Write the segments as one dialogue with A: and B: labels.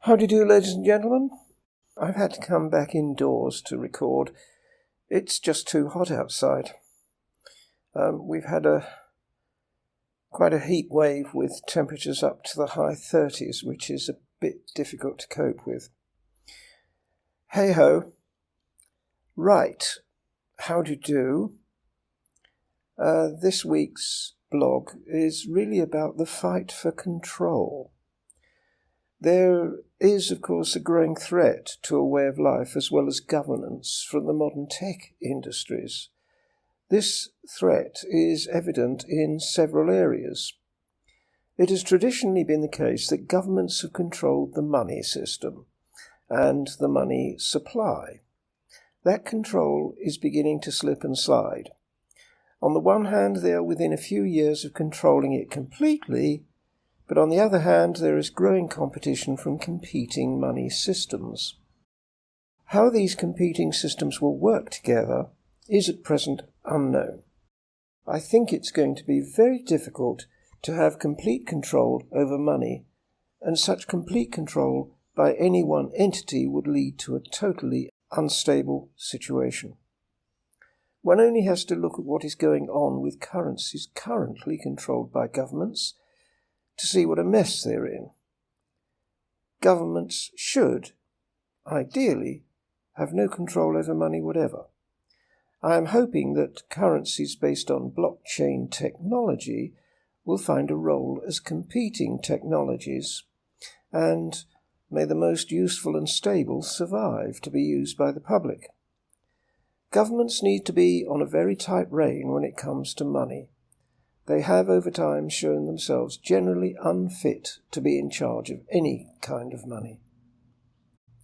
A: How do you do, ladies and gentlemen? I've had to come back indoors to record. It's just too hot outside. We've had quite a heat wave with temperatures up to the high 30s, which is a bit difficult to cope with. Hey-ho. Right. How do you do? This week's blog is really about the fight for control. There is, of course, a growing threat to a way of life as well as governance from the modern tech industries. This threat is evident in several areas. It has traditionally been the case that governments have controlled the money system and the money supply. That control is beginning to slip and slide. On the one hand, they are within a few years of controlling it completely, but on the other hand, there is growing competition from competing money systems. How these competing systems will work together is at present unknown. I think it's going to be very difficult to have complete control over money, and such complete control by any one entity would lead to a totally unstable situation. One only has to look at what is going on with currencies currently controlled by governments to see what a mess they're in. Governments should, ideally, have no control over money whatever. I am hoping that currencies based on blockchain technology will find a role as competing technologies, and may the most useful and stable survive to be used by the public. Governments need to be on a very tight rein when it comes to money. They have over time shown themselves generally unfit to be in charge of any kind of money.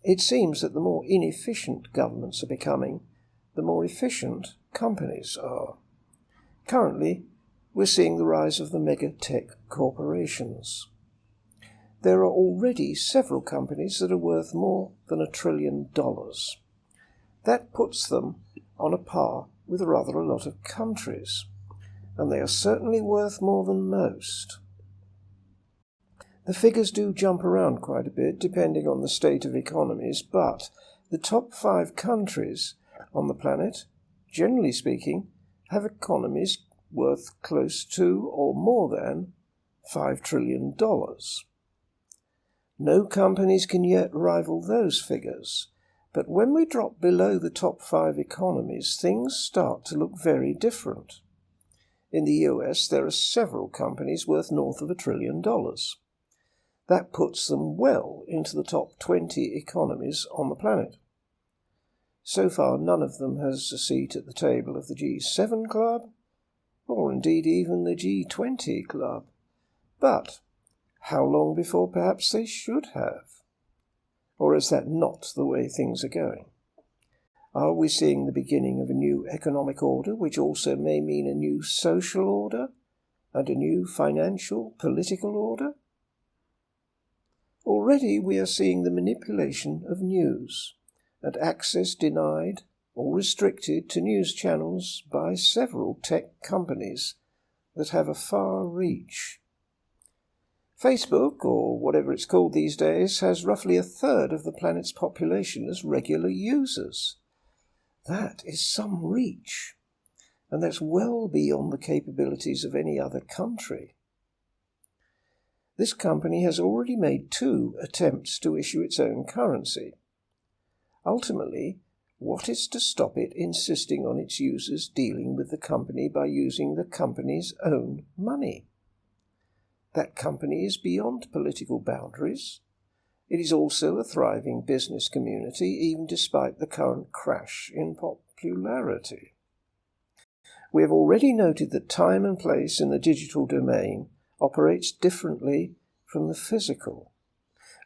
A: It seems that the more inefficient governments are becoming, the more efficient companies are. Currently, we're seeing the rise of the mega-tech corporations. There are already several companies that are worth more than $1 trillion. That puts them on a par with rather a lot of countries, and they are certainly worth more than most. The figures do jump around quite a bit depending on the state of economies, but the top 5 countries on the planet, generally speaking, have economies worth close to or more than $5 trillion. No companies can yet rival those figures, but when we drop below the top 5 economies, things start to look very different. In the US, there are several companies worth north of $1 trillion. That puts them well into the top 20 economies on the planet. So far, none of them has a seat at the table of the G7 club, or indeed even the G20 club. But how long before perhaps they should have? Or is that not the way things are going? Are we seeing the beginning of a new economic order, which also may mean a new social order and a new financial, political order? Already we are seeing the manipulation of news and access denied or restricted to news channels by several tech companies that have a far reach. Facebook, or whatever it's called these days, has roughly 1/3 of the planet's population as regular users. That is some reach, and that's well beyond the capabilities of any other country. This company has already made 2 attempts to issue its own currency. Ultimately, what is to stop it insisting on its users dealing with the company by using the company's own money? That company is beyond political boundaries. It is also a thriving business community, even despite the current crash in popularity. We have already noted that time and place in the digital domain operates differently from the physical.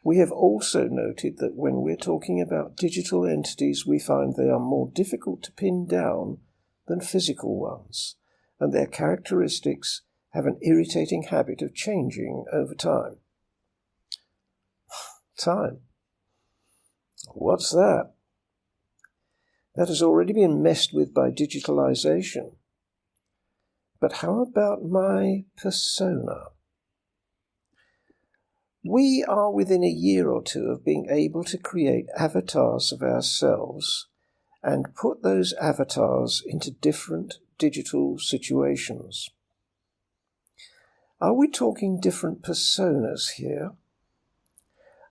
A: We have also noted that when we're talking about digital entities, we find they are more difficult to pin down than physical ones, and their characteristics have an irritating habit of changing over time. Time. What's that? That has already been messed with by digitalization. But how about my persona? We are within a year or two of being able to create avatars of ourselves and put those avatars into different digital situations. Are we talking different personas here?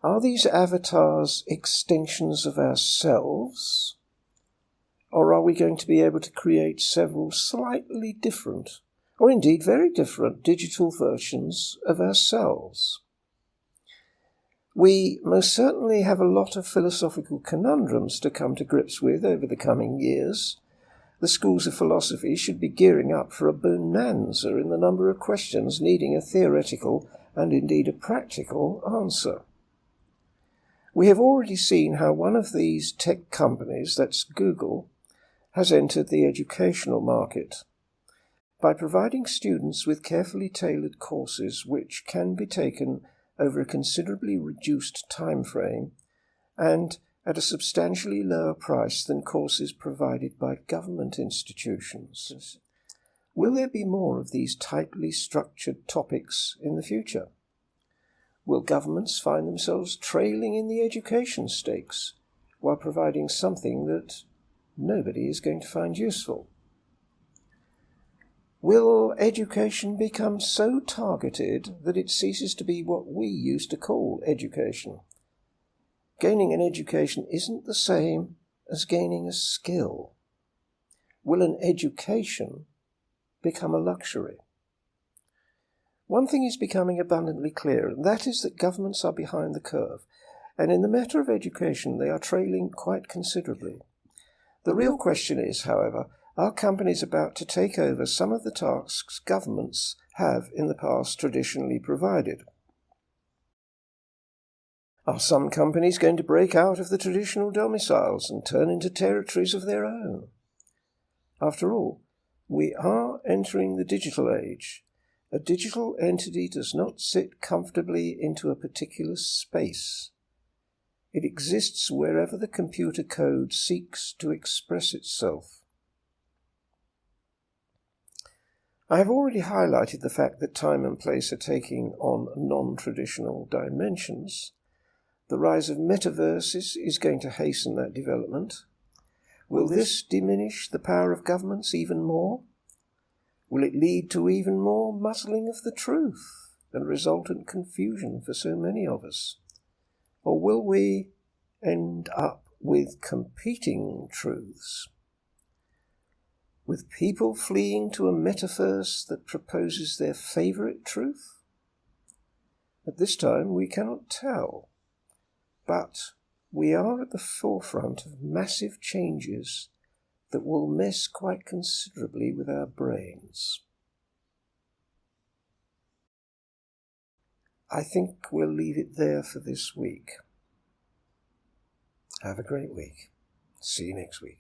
A: Are these avatars extensions of ourselves? Or are we going to be able to create several slightly different, or indeed very different, digital versions of ourselves? We most certainly have a lot of philosophical conundrums to come to grips with over the coming years. The schools of philosophy should be gearing up for a bonanza in the number of questions needing a theoretical and indeed a practical answer. We have already seen how one of these tech companies, that's Google, has entered the educational market by providing students with carefully tailored courses which can be taken over a considerably reduced time frame and at a substantially lower price than courses provided by government institutions. Will there be more of these tightly structured topics in the future? Will governments find themselves trailing in the education stakes while providing something that nobody is going to find useful? Will education become so targeted that it ceases to be what we used to call education? Gaining an education isn't the same as gaining a skill. Will an education become a luxury? One thing is becoming abundantly clear, and that is that governments are behind the curve, and in the matter of education they are trailing quite considerably. The real question is, however, are companies about to take over some of the tasks governments have in the past traditionally provided? Are some companies going to break out of the traditional domiciles and turn into territories of their own? After all, we are entering the digital age. A digital entity does not sit comfortably into a particular space. It exists wherever the computer code seeks to express itself. I have already highlighted the fact that time and place are taking on non-traditional dimensions. The rise of metaverses is going to hasten that development. Will this diminish the power of governments even more? Will it lead to even more muddling of the truth and resultant confusion for so many of us? Or will we end up with competing truths? With people fleeing to a metaverse that proposes their favourite truth? At this time we cannot tell, but we are at the forefront of massive changes that will mess quite considerably with our brains. I think we'll leave it there for this week. Have a great week. See you next week.